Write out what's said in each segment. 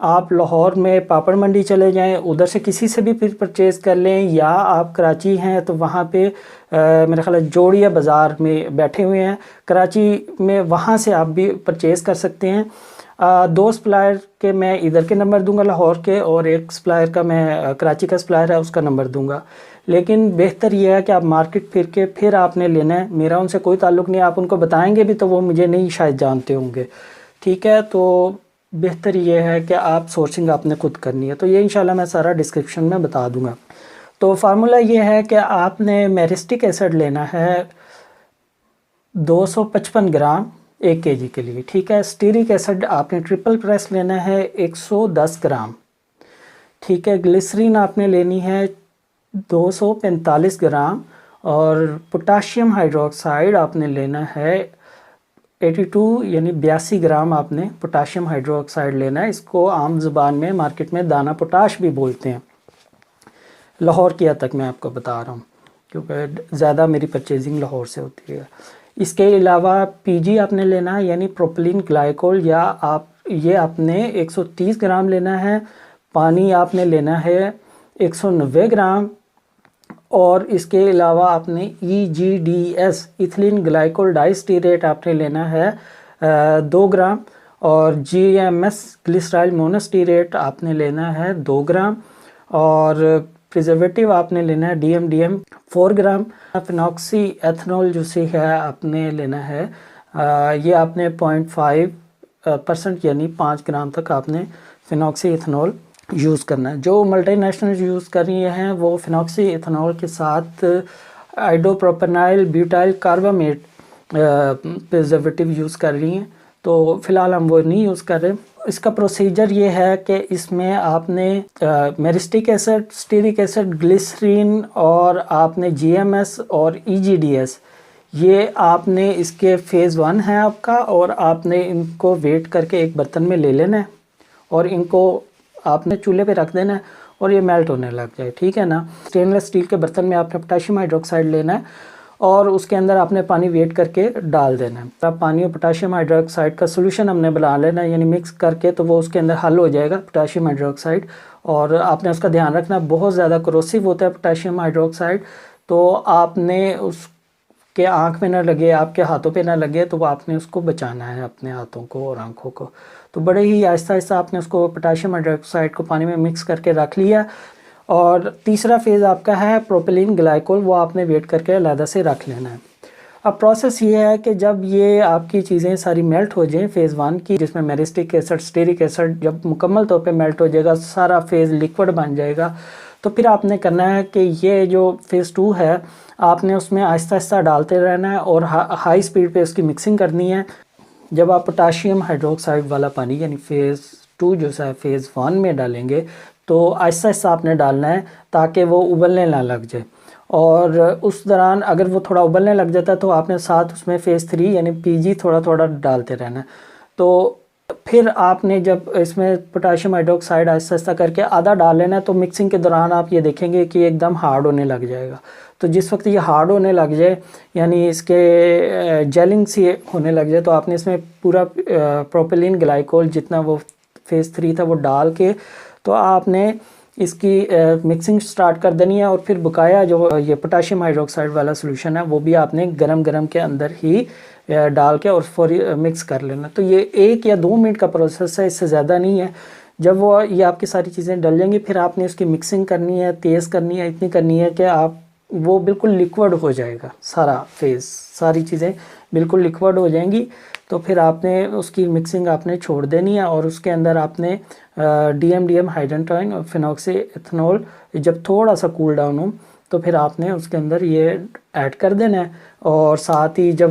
آپ لاہور میں پاپڑ منڈی چلے جائیں، ادھر سے کسی سے بھی پھر پرچیز کر لیں، یا آپ کراچی ہیں تو وہاں پہ میرا خیال ہے جوڑیا بازار میں بیٹھے ہوئے ہیں کراچی میں، وہاں سے آپ بھی پرچیز کر سکتے ہیں۔ دو سپلائر کے میں ادھر کے نمبر دوں گا لاہور کے، اور ایک سپلائر کا میں کراچی کا سپلائر ہے اس کا نمبر دوں گا، لیکن بہتر یہ ہے کہ آپ مارکیٹ پھر کے پھر آپ نے لینا ہے۔ میرا ان سے کوئی تعلق نہیں، آپ ان کو بتائیں گے بھی تو وہ مجھے نہیں شاید جانتے ہوں گے، ٹھیک ہے؟ تو بہتر یہ ہے کہ آپ سورسنگ آپ نے خود کرنی ہے، تو یہ انشاءاللہ میں سارا ڈسکرپشن میں بتا دوں گا۔ تو فارمولا یہ ہے کہ آپ نے میرسٹک ایسڈ لینا ہے 255 گرام 1 kg کے لیے، ٹھیک ہے؟ اسٹیرک ایسڈ آپ نے ٹرپل پریس لینا ہے 110 گرام، ٹھیک ہے؟ گلیسرین آپ نے لینی ہے 245 گرام، اور پوٹاشیم ہائیڈروکسائڈ آپ نے لینا ہے 82 یعنی 82 گرام آپ نے پوٹاشیم ہائیڈروکسائڈ لینا ہے۔ اس کو عام زبان میں مارکیٹ میں دانہ پوٹاش بھی بولتے ہیں، لاہور کی حد تک میں آپ کو بتا رہا ہوں کیونکہ زیادہ میری پرچیزنگ لاہور سے ہوتی ہے۔ اس کے علاوہ پی جی آپ نے لینا ہے یعنی پروپلین گلائکول، یا یہ آپ نے 130 گرام لینا ہے۔ پانی آپ نے لینا ہے 190 گرام، اور اس کے علاوہ آپ نے EGDS ایتھلین گلائکول ڈائی اسٹیریٹ آپ نے لینا ہے 2 گرام، اور GMS گلیسرائل مونوسٹیریٹ آپ نے لینا ہے 2 گرام، اور پریزرویٹیو آپ نے لینا ہے DMDM 4 گرام۔ فیناکسی ایتھنول جو سی ہے آپ نے لینا ہے، یہ آپ نے 0.5% یعنی 5 گرام تک آپ نے فیناکسی ایتھنول یوز کرنا ہے۔ جو ملٹی نیشنل یوز کر رہی ہیں وہ فیناکسی ایتھنول کے ساتھ آئیڈو پروپینائل بیوٹائل کاربامیٹ پریزرویٹیو یوز کر رہی ہیں، تو فی الحال ہم وہ نہیں یوز کر رہے۔ اس کا پروسیجر یہ ہے کہ اس میں آپ نے میرسٹک ایسڈ، اسٹیرک ایسڈ، گلیسرین، اور آپ نے GMS اور EGDS، یہ آپ نے اس کے فیز 1 ہے آپ کا، اور آپ نے ان کو ویٹ کر کے ایک برتن میں لے لینا ہے، اور ان کو آپ نے چولہے پہ رکھ دینا ہے اور یہ میلٹ ہونے لگ جائے، ٹھیک ہے نا؟ اسٹینلیس اسٹیل کے برتن میں آپ نے پوٹاشیم ہائیڈروکسائڈ لینا ہے، اور اس کے اندر آپ نے پانی ویٹ کر کے ڈال دینا ہے۔ اب پانی اور پوٹاشیم ہائیڈروکسائڈ کا سولوشن ہم نے بنا لینا ہے، یعنی مکس کر کے، تو وہ اس کے اندر حل ہو جائے گا پوٹاشیم ہائیڈروکسائڈ، اور آپ نے اس کا دھیان رکھنا بہت زیادہ کروسیو ہوتا ہے پوٹاشیم ہائیڈروکسائڈ، تو آپ نے اس کے آنکھ میں نہ لگے، آپ کے ہاتھوں پہ نہ لگے، تو آپ نے اس کو بچانا ہے اپنے ہاتھوں کو اور آنکھوں کو۔ تو بڑے ہی آہستہ آہستہ آپ نے اس کو پوٹاشیم ہائیڈروکسائڈ کو پانی میں مکس کر کے رکھ لیا، اور تیسرا فیز آپ کا ہے پروپیلین گلائکول، وہ آپ نے ویٹ کر کے علیحدہ سے رکھ لینا ہے۔ اب پروسیس یہ ہے کہ جب یہ آپ کی چیزیں ساری میلٹ ہو جائیں فیز 1 کی، جس میں میرسٹک ایسڈ، اسٹیرک ایسڈ جب مکمل طور پہ میلٹ ہو جائے گا، سارا فیز لیکوڈ بن جائے گا، تو پھر آپ نے کرنا ہے کہ یہ جو فیز 2 ہے آپ نے اس میں آہستہ آہستہ ڈالتے رہنا ہے، اور ہائی سپیڈ پہ اس کی مکسنگ کرنی ہے۔ جب آپ پوٹاشیم ہائیڈروکسائڈ والا پانی یعنی فیز 2 جو ہے فیز 1 میں ڈالیں گے، تو آہستہ آہستہ آپ نے ڈالنا ہے تاکہ وہ ابلنے نہ لگ جائے، اور اس دوران اگر وہ تھوڑا ابلنے لگ جاتا ہے تو آپ نے ساتھ اس میں فیز 3 یعنی PG تھوڑا تھوڑا ڈالتے رہنا ہے۔ تو پھر آپ نے جب اس میں پوٹاشیم ہائیڈروکسائڈ آہستہ آہستہ کر کے آدھا ڈال لینا ہے، تو مکسنگ کے دوران آپ یہ دیکھیں گے کہ ایک دم ہارڈ ہونے لگ جائے گا۔ تو جس وقت یہ ہارڈ ہونے لگ جائے یعنی اس کے جیلنگ سی ہونے لگ جائے، تو آپ نے اس میں پورا پروپیلین گلائکول جتنا وہ فیز 3 تھا وہ ڈال کے، تو آپ نے اس کی مکسنگ سٹارٹ کر دینی ہے، اور پھر بقایا جو یہ پوٹاشیم ہائیڈروکسائڈ والا سولوشن ہے وہ بھی آپ نے گرم گرم کے اندر ہی ڈال کے اور فوری مکس کر لینا۔ تو یہ 1 یا 2 منٹ کا پروسیس ہے، اس سے زیادہ نہیں ہے۔ جب وہ یہ آپ کی ساری چیزیں ڈل جائیں گی، پھر آپ نے اس کی مکسنگ کرنی ہے، تیز کرنی ہے، اتنی کرنی ہے کہ آپ وہ بالکل لیکوڈ ہو جائے گا، سارا فیز، ساری چیزیں بالکل لیکوڈ ہو جائیں گی۔ تو پھر آپ نے اس کی مکسنگ آپ نے چھوڑ دینی ہے، اور اس کے اندر آپ نے DMDM ہائیڈرنٹائن اور فیناکسی ایتھنول جب تھوڑا سا کول ڈاؤن ہو تو پھر آپ نے اس کے اندر یہ ایڈ کر دینا ہے، اور ساتھ ہی جب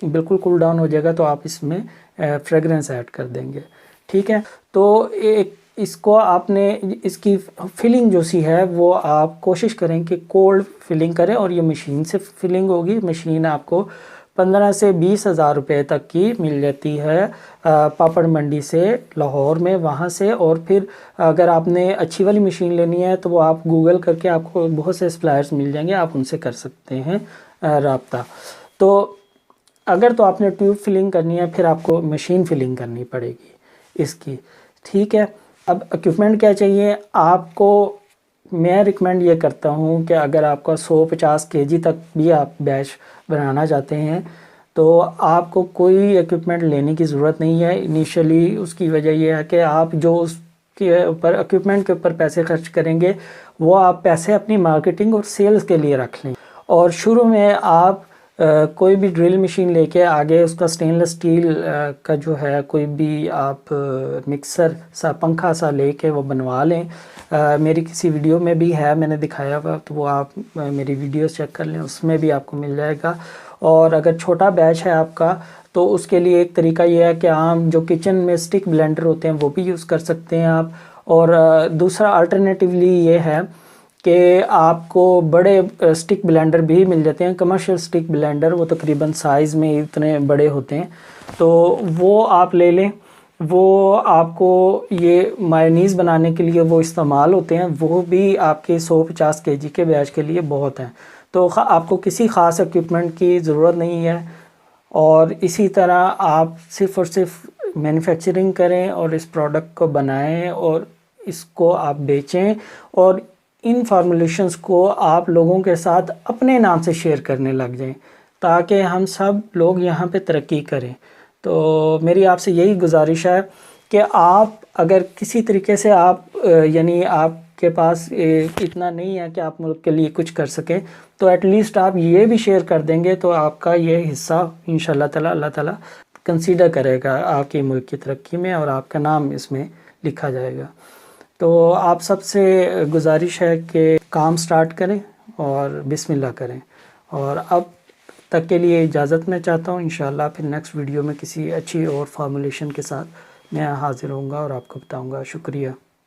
بالکل کول ڈاؤن ہو جائے گا تو آپ اس میں فریگرنس ایڈ کر دیں گے، ٹھیک ہے؟ تو اس کو آپ نے اس کی فلنگ جو سی ہے وہ آپ کوشش کریں کہ کولڈ فلنگ کریں، اور یہ مشین سے فلنگ ہوگی۔ مشین آپ کو 15 سے 20 ہزار روپے تک کی مل جاتی ہے پاپڑ منڈی سے لاہور میں، وہاں سے۔ اور پھر اگر آپ نے اچھی والی مشین لینی ہے تو وہ آپ گوگل کر کے آپ کو بہت سے سپلائرز مل جائیں گے، آپ ان سے کر سکتے ہیں رابطہ۔ تو اگر تو آپ نے ٹیوب فلنگ کرنی ہے، پھر آپ کو مشین فلنگ کرنی پڑے گی اس کی، ٹھیک ہے؟ اب اکوپمنٹ کیا چاہیے آپ کو؟ میں ریکمینڈ یہ کرتا ہوں کہ اگر آپ کا 150 kg تک بھی آپ بیچ بنانا چاہتے ہیں تو آپ کو کوئی اکوپمنٹ لینے کی ضرورت نہیں ہے انیشلی۔ اس کی وجہ یہ ہے کہ آپ جو اس کے اوپر اکوپمنٹ کے اوپر پیسے خرچ کریں گے وہ آپ پیسے اپنی مارکیٹنگ اور سیلز کے لیے رکھ لیں، اور شروع میں آپ کوئی بھی ڈرل مشین لے کے آگے اس کا سٹینلیس سٹیل کا جو ہے کوئی بھی آپ مکسر سا پنکھا سا لے کے وہ بنوا لیں۔ میری کسی ویڈیو میں بھی ہے، میں نے دکھایا ہوا، تو وہ آپ میری ویڈیوز چیک کر لیں، اس میں بھی آپ کو مل جائے گا۔ اور اگر چھوٹا بیچ ہے آپ کا تو اس کے لیے ایک طریقہ یہ ہے کہ عام جو کچن میں اسٹک بلینڈر ہوتے ہیں وہ بھی یوز کر سکتے ہیں آپ، اور دوسرا الٹرنیٹیولی یہ ہے کہ آپ کو بڑے اسٹک بلینڈر بھی مل جاتے ہیں، کمرشل اسٹک بلینڈر، وہ تقریباً سائز میں اتنے بڑے ہوتے ہیں، تو وہ آپ لے لیں۔ وہ آپ کو یہ مایونیز بنانے کے لیے وہ استعمال ہوتے ہیں، وہ بھی آپ کے 150 kg کے بیچ کے لیے بہت ہیں، تو آپ کو کسی خاص اکوپمنٹ کی ضرورت نہیں ہے۔ اور اسی طرح آپ صرف اور صرف مینوفیکچرنگ کریں اور اس پروڈکٹ کو بنائیں اور اس کو آپ بیچیں، اور ان فارمولیشنز کو آپ لوگوں کے ساتھ اپنے نام سے شیئر کرنے لگ جائیں تاکہ ہم سب لوگ یہاں پہ ترقی کریں۔ تو میری آپ سے یہی گزارش ہے کہ آپ اگر کسی طریقے سے آپ یعنی آپ کے پاس اتنا نہیں ہے کہ آپ ملک کے لیے کچھ کر سکیں، تو ایٹ لیسٹ آپ یہ بھی شیئر کر دیں گے تو آپ کا یہ حصہ انشاءاللہ تعالی اللہ تعالی کنسیڈر کرے گا آپ کے ملک کی ترقی میں، اور آپ کا نام اس میں لکھا جائے گا۔ تو آپ سب سے گزارش ہے کہ کام سٹارٹ کریں اور بسم اللہ کریں، اور اب تک کے لیے اجازت میں چاہتا ہوں۔ انشاءاللہ پھر نیکسٹ ویڈیو میں کسی اچھی اور فارمولیشن کے ساتھ میں حاضر ہوں گا اور آپ کو بتاؤں گا۔ شکریہ۔